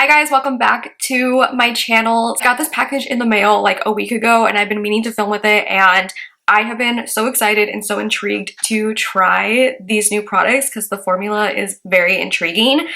Hi guys, welcome back to my channel. I got this package in the mail like a week ago and I've been meaning to film with it, and I have been so excited and so intrigued to try these new products because the formula is very intriguing.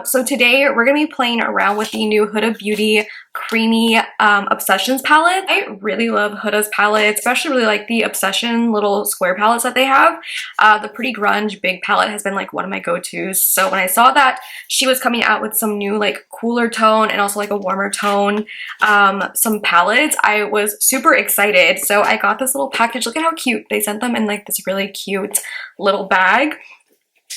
So today we're going to be playing around with the new Huda Beauty Creamy Obsessions palette. I really love Huda's palettes, especially really like the Obsession little square palettes that they have. The Pretty Grunge big palette has been like one of my go-tos. So when I saw that she was coming out with some new like cooler tone and also like a warmer tone some palettes, I was super excited. So I got this little package. Look at how cute. They sent them in like this really cute little bag.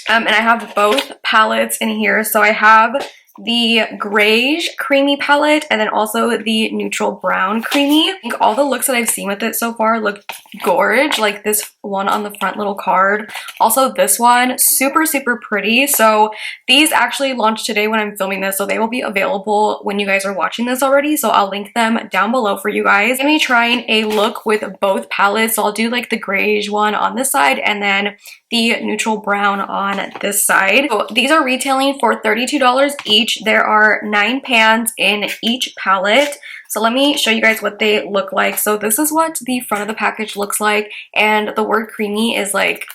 And I have both palettes in here. So I have the Greige Creamy palette and then also the Neutral Brown Creamy. I think all the looks that I've seen with it so far look gorge. Like this one on the front little card. Also this one, super pretty. So these actually launched today when I'm filming this, so they will be available when you guys are watching this already. So I'll link them down below for you guys. I'm gonna be trying a look with both palettes. So I'll do like the Greige one on this side and then the Neutral Brown on this side. So these are retailing for $32 each. There are 9 pans in each palette. So let me show you guys what they look like. So this is what the front of the package looks like, and the word creamy is like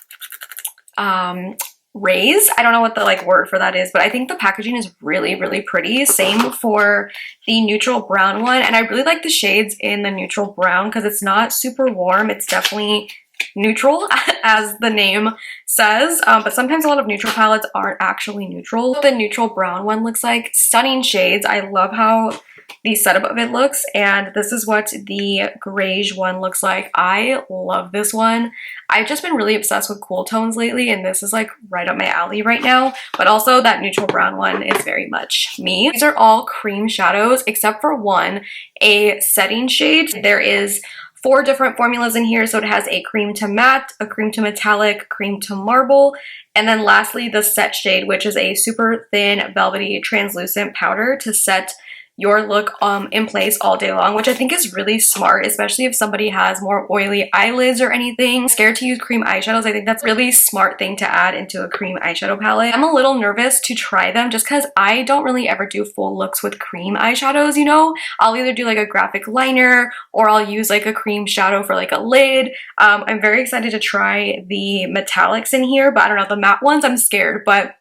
raised. I don't know what the like word for that is, but I think the packaging is really pretty. Same for the Neutral Brown one, and I really like the shades in the Neutral Brown because it's not super warm. It's definitely neutral as the name says, but sometimes a lot of neutral palettes aren't actually neutral. The Neutral Brown one looks like stunning shades. I love how the setup of it looks, and this is what the Greige one looks like. I love this one. I've just been really obsessed with cool tones lately, and this is like right up my alley right now, but also that Neutral Brown one is very much me. These are all cream shadows except for one, a setting shade. There is 4 different formulas in here. So it has a cream to matte, a cream to metallic, cream to marble, and then lastly the set shade, which is a super thin velvety translucent powder to set your look in place all day long, which I think is really smart, especially if somebody has more oily eyelids or anything. Scared to use cream eyeshadows. I think that's a really smart thing to add into a cream eyeshadow palette. I'm a little nervous to try them just because I don't really ever do full looks with cream eyeshadows, you know? I'll either do like a graphic liner or I'll use like a cream shadow for like a lid. I'm very excited to try the metallics in here, but I don't know, the matte ones I'm scared, but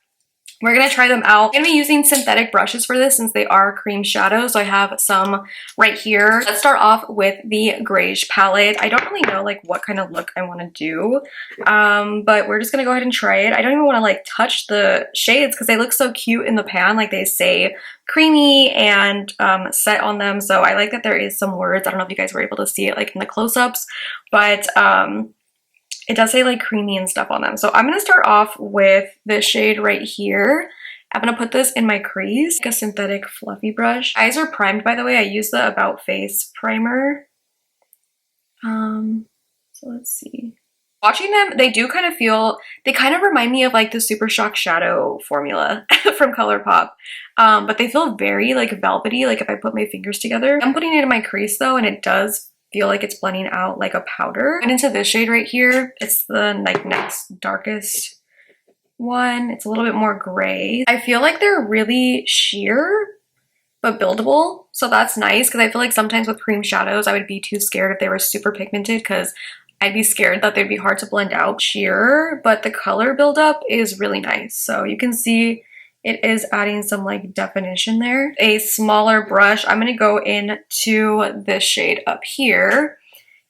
we're going to try them out. I'm going to be using synthetic brushes for this since they are cream shadows. So I have some right here. Let's start off with the Greige palette. I don't really know like what kind of look I want to do, but we're just going to go ahead and try it. I don't even want to like touch the shades because they look so cute in the pan. Like they say creamy and set on them. So I like that there is some words. I don't know if you guys were able to see it like in the close-ups, but it does say like creamy and stuff on them. So I'm going to start off with this shade right here. I'm going to put this in my crease, like a synthetic fluffy brush. Eyes are primed, by the way. I use the About Face primer. So let's see. Watching them, they do kind of feel, they kind of remind me of like the Super Shock Shadow formula from ColourPop. But they feel very like velvety, like if I put my fingers together. I'm putting it in my crease though, and it does feel like it's blending out like a powder. And into this shade right here, it's the like next darkest one. It's a little bit more gray. I feel like they're really sheer but buildable, so that's nice because I feel like sometimes with cream shadows I would be too scared if they were super pigmented because I'd be scared that they'd be hard to blend out. Sheer, but the color buildup is really nice. So you can see it is adding some like definition there. A smaller brush, I'm gonna go into this shade up here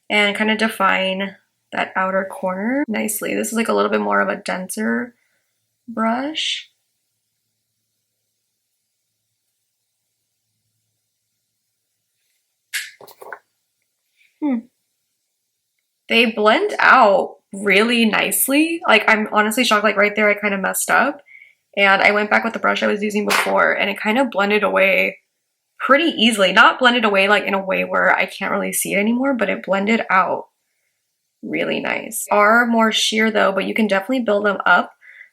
and kind of define that outer corner nicely. This is like a little bit more of a denser brush. They blend out really nicely. Like I'm honestly shocked, like right there I kind of messed up. And I went back with the brush I was using before and it kind of blended away pretty easily. Not blended away like in a way where I can't really see it anymore, but it blended out really nice. They are more sheer though, but you can definitely build them up.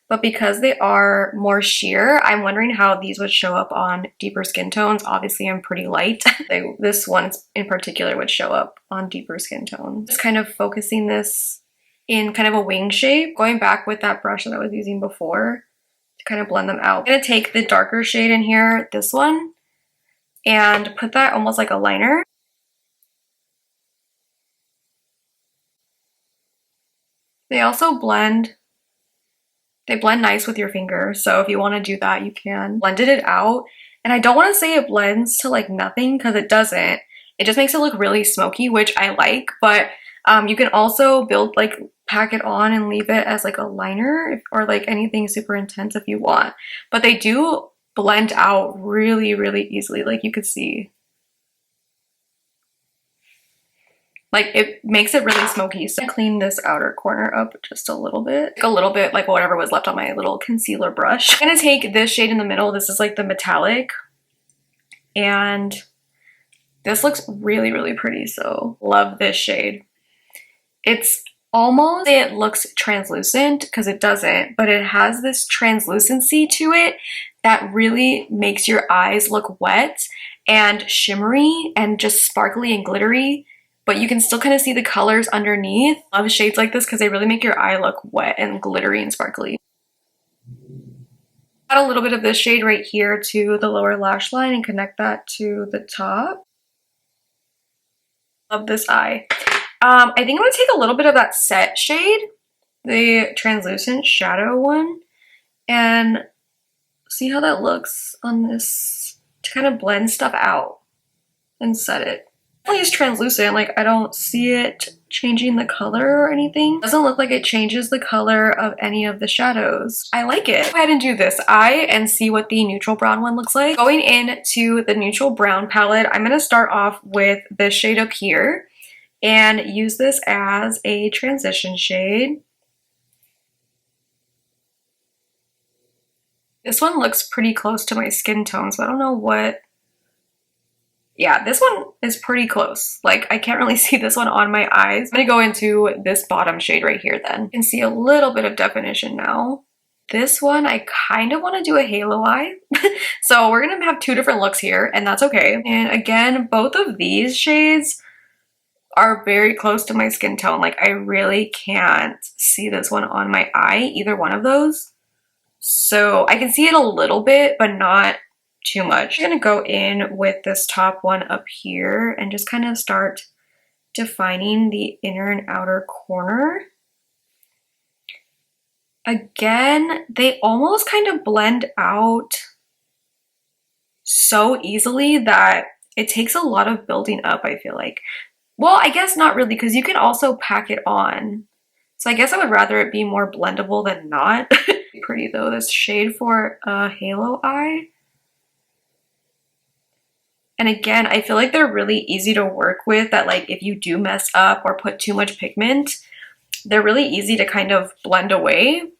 But because they are more sheer, I'm wondering how these would show up on deeper skin tones. Obviously I'm pretty light. This one in particular would show up on deeper skin tones. Just kind of focusing this in kind of a wing shape. Going back with that brush that I was using before to kind of blend them out. I'm gonna take the darker shade in here, this one, and put that almost like a liner. They also blend, they blend nice with your finger, so if you want to do that, you can. Blended it out, and I don't want to say it blends to like nothing because it doesn't. It just makes it look really smoky, which I like, but you can also pack it on and leave it as like a liner or like anything super intense if you want. But they do blend out really, really easily, like you could see. Like it makes it really smoky. So I clean this outer corner up just a little bit like whatever was left on my little concealer brush. I'm gonna take this shade in the middle. This is like the metallic, and this looks really, really pretty. So love this shade. It's almost, it looks translucent because it doesn't, but it has this translucency to it that really makes your eyes look wet and shimmery and just sparkly and glittery. But you can still kind of see the colors underneath. I love shades like this because they really make your eye look wet and glittery and sparkly. Add a little bit of this shade right here to the lower lash line and connect that to the top. Love this eye. I think I'm going to take a little bit of that set shade, the translucent shadow one, and see how that looks on this to kind of blend stuff out and set it. It's translucent, like I don't see it changing the color or anything. It doesn't look like it changes the color of any of the shadows. I like it. Go ahead and do this eye and see what the neutral brown one looks like. Going into the neutral brown palette, I'm going to start off with this shade up here and use this as a transition shade. This one looks pretty close to my skin tone, so I don't know what. Yeah, this one is pretty close. Like, I can't really see this one on my eyes. I'm gonna go into this bottom shade right here then. You can see a little bit of definition now. This one, I kind of want to do a halo eye. So we're gonna have two different looks here, and that's okay. And again, both of these shades are very close to my skin tone. Like, I really can't see this one on my eye, either one of those. So I can see it a little bit, but not too much. I'm gonna go in with this top one up here and just kind of start defining the inner and outer corner. Again, they almost kind of blend out so easily that it takes a lot of building up, I feel like. Well, I guess not really, because you can also pack it on. So I guess I would rather it be more blendable than not. Pretty though, this shade for a halo eye. And again, I feel like they're really easy to work with, that like if you do mess up or put too much pigment, they're really easy to kind of blend away,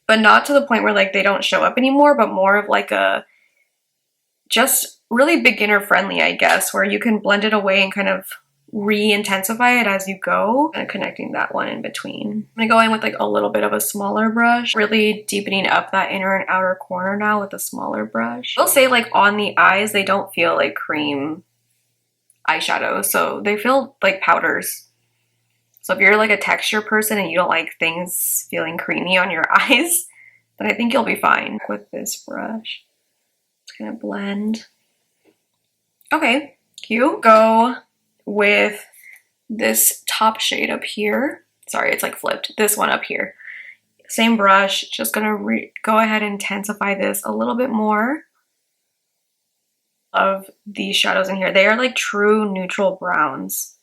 but not to the point where like they don't show up anymore, but more of like a just really beginner friendly, I guess, where you can blend it away and kind of re-intensify it as you go. And connecting that one in between. I'm gonna go in with like a little bit of a smaller brush, really deepening up that inner and outer corner now with a smaller brush. I'll say like on the eyes, they don't feel like cream eyeshadow, so they feel like powders. So if you're like a texture person and you don't like things feeling creamy on your eyes, then I think you'll be fine with this brush. It's gonna blend. Okay, cute. Go with this top shade up here. Sorry, it's like flipped. This one up here. Same brush, just gonna go ahead and intensify this a little bit more. Of these shadows in here. They are like true neutral browns.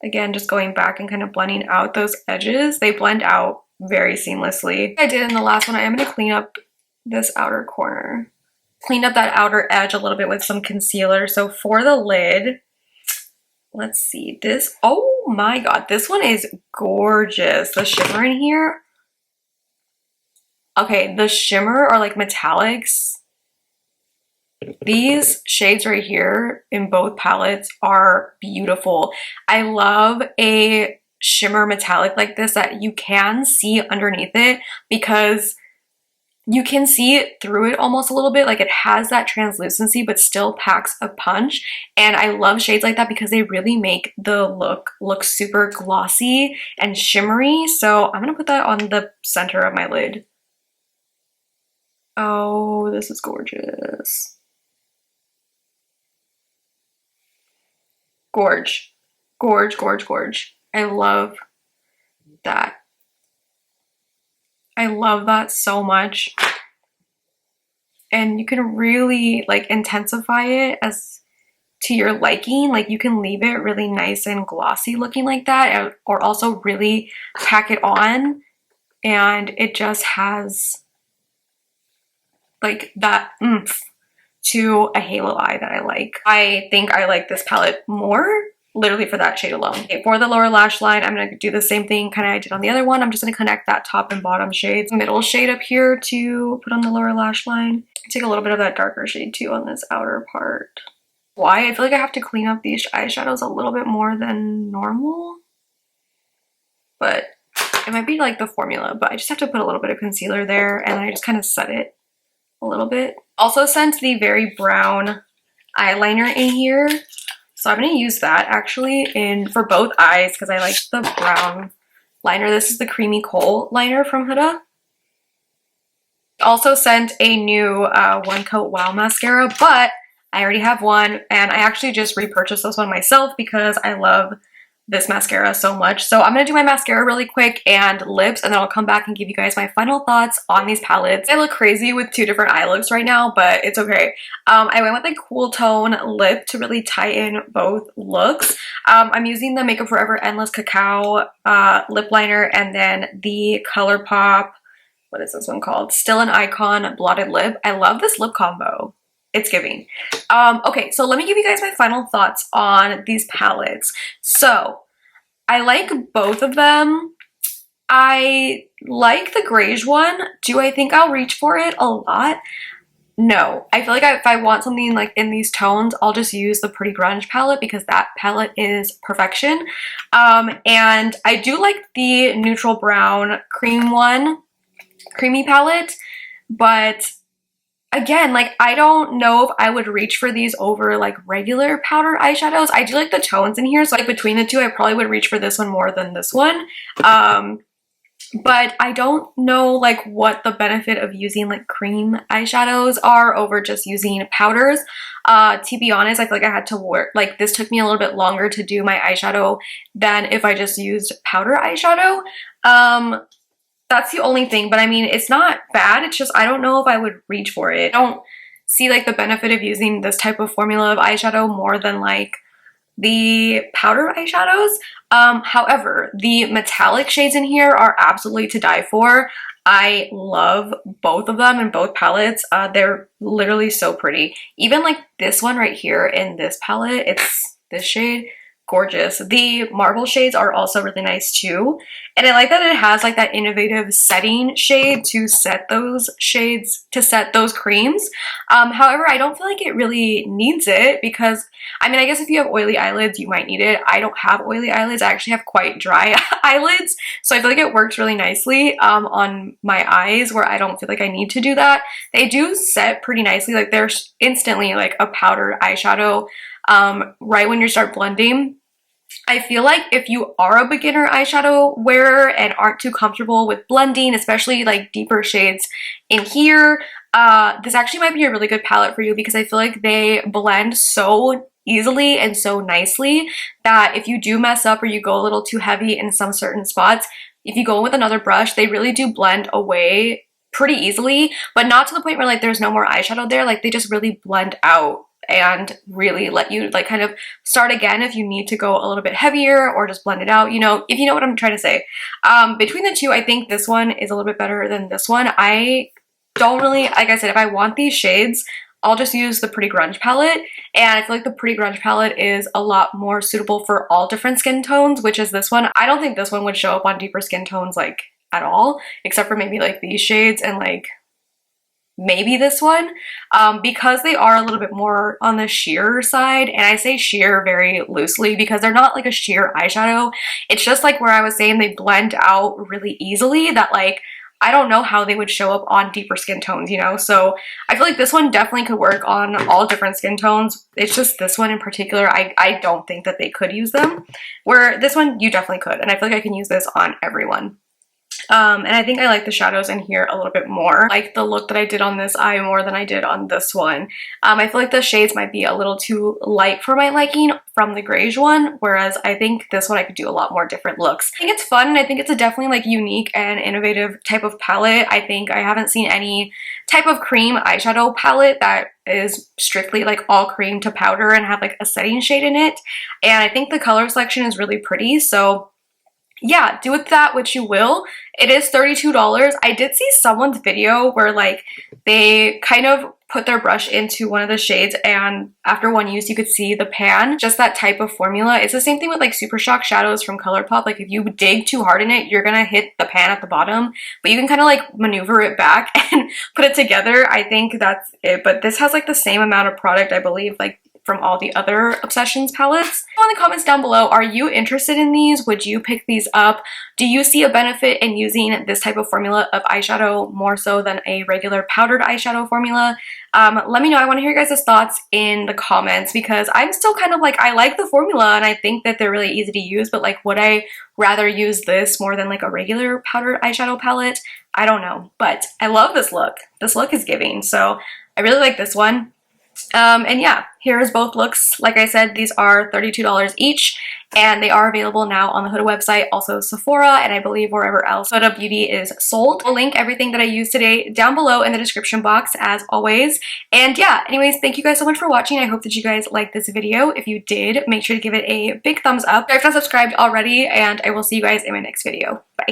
Again, just going back and kind of blending out those edges. They blend out very seamlessly. I did in the last one, I am gonna clean up this outer corner. Clean up that outer edge a little bit with some concealer. So for the lid, let's see this. Oh my god, this one is gorgeous. The shimmer in here. Okay, the shimmer or like metallics. These shades right here in both palettes are beautiful. I love a shimmer metallic like this that you can see underneath it, because you can see it through it almost a little bit. Like it has that translucency but still packs a punch, and I love shades like that because they really make the look super glossy and shimmery. So I'm gonna put that on the center of my lid. Oh, this is gorgeous. Gorge. Gorge, gorge, gorge. I love that. I love that so much. And you can really like intensify it as to your liking. Like you can leave it really nice and glossy looking like that, or also really pack it on and it just has like that oomph to a halo eye that I like. I think I like this palette more literally for that shade alone. Okay, for the lower lash line, I'm gonna do the same thing kind of I did on the other one. I'm just gonna connect that top and bottom shades. Middle shade up here to put on the lower lash line. Take a little bit of that darker shade too on this outer part. Why? I feel like I have to clean up these eyeshadows a little bit more than normal. But it might be like the formula, but I just have to put a little bit of concealer there and then I just kind of set it a little bit. Also sent the very brown eyeliner in here. So I'm going to use that actually for both eyes because I like the brown liner. This is the Creamy Coal liner from Huda. Also sent a new One Coat Wow mascara, but I already have one and I actually just repurchased this one myself because I love this mascara so much. So I'm gonna do my mascara really quick and lips, and then I'll come back and give you guys my final thoughts on these palettes. I look crazy with two different eye looks right now, but it's okay. I went with a cool tone lip to really tie in both looks. I'm using the Makeup Forever Endless Cacao lip liner and then the ColourPop, what is this one called? Still an Icon Blotted Lip. I love this lip combo. It's giving. Okay, so let me give you guys my final thoughts on these palettes. So, I like both of them. I like the grayish one. Do I think I'll reach for it a lot? No. I feel like if I want something like in these tones, I'll just use the Pretty Grunge palette because that palette is perfection. And I do like the neutral brown creamy palette, but again, like, I don't know if I would reach for these over like regular powder eyeshadows. I do like the tones in here, so like between the two, I probably would reach for this one more than this one. But I don't know like what the benefit of using like cream eyeshadows are over just using powders. To be honest, I feel like I had to work, like this took me a little bit longer to do my eyeshadow than if I just used powder eyeshadow. That's the only thing, but I mean, it's not bad. It's just, I don't know if I would reach for it. I don't see like the benefit of using this type of formula of eyeshadow more than like the powder eyeshadows. However, the metallic shades in here are absolutely to die for. I love both of them in both palettes. They're literally so pretty. Even like this one right here in this palette, it's this shade. Gorgeous. The marble shades are also really nice too, and I like that it has like that innovative setting shade to set those shades, to set those creams. However, I don't feel like it really needs it because, I mean, I guess if you have oily eyelids you might need it. I don't have oily eyelids. I actually have quite dry eyelids, so I feel like it works really nicely on my eyes where I don't feel like I need to do that. They do set pretty nicely, like they're instantly like a powdered eyeshadow right when you start blending. I feel like if you are a beginner eyeshadow wearer and aren't too comfortable with blending, especially like deeper shades in here, this actually might be a really good palette for you because I feel like they blend so easily and so nicely that if you do mess up or you go a little too heavy in some certain spots, if you go with another brush, they really do blend away pretty easily, but not to the point where like there's no more eyeshadow there. Like they just really blend out and really let you like kind of start again if you need to go a little bit heavier or just blend it out, you know, if you know what I'm trying to say. Between the two, I think this one is a little bit better than this one. I don't really, like I said, if I want these shades, I'll just use the Pretty Grunge palette, and I feel like the Pretty Grunge palette is a lot more suitable for all different skin tones, which is this one. I don't think this one would show up on deeper skin tones like at all, except for maybe like these shades and like maybe this one, because they are a little bit more on the sheer side, and I say sheer very loosely because they're not like a sheer eyeshadow. It's just like where I was saying they blend out really easily that like I don't know how they would show up on deeper skin tones, you know? So I feel like this one definitely could work on all different skin tones. It's just this one in particular, I don't think that they could use them, where this one you definitely could, and I feel like I can use this on everyone. And I think I like the shadows in here a little bit more. I like the look that I did on this eye more than I did on this one. I feel like the shades might be a little too light for my liking from the grayish one, whereas I think this one I could do a lot more different looks. I think it's fun, and I think it's a definitely like unique and innovative type of palette. I think I haven't seen any type of cream eyeshadow palette that is strictly like all cream to powder and have like a setting shade in it. And I think the color selection is really pretty, so yeah, do with that what you will. It is $32. I did see someone's video where like they kind of put their brush into one of the shades, and after one use you could see the pan. Just that type of formula. It's the same thing with like Super Shock shadows from ColourPop. Like if you dig too hard in it, you're gonna hit the pan at the bottom, but you can kind of like maneuver it back and put it together. I think that's it, but this has like the same amount of product, I believe, like from all the other Obsessions palettes. In the comments down below, are you interested in these? Would you pick these up? Do you see a benefit in using this type of formula of eyeshadow more so than a regular powdered eyeshadow formula? Let me know. I want to hear your guys' thoughts in the comments, because I'm still kind of like, I like the formula and I think that they're really easy to use, but like, would I rather use this more than like a regular powdered eyeshadow palette? I don't know, but I love this look. This look is giving, so I really like this one. And yeah, here's both looks. Like I said, these are $32 each, and they are available now on the Huda website, also Sephora, and I believe wherever else Huda Beauty is sold. I'll link everything that I used today down below in the description box as always. And yeah, anyways, thank you guys so much for watching. I hope that you guys liked this video. If you did, make sure to give it a big thumbs up. If you're not subscribed already, and I will see you guys in my next video. Bye.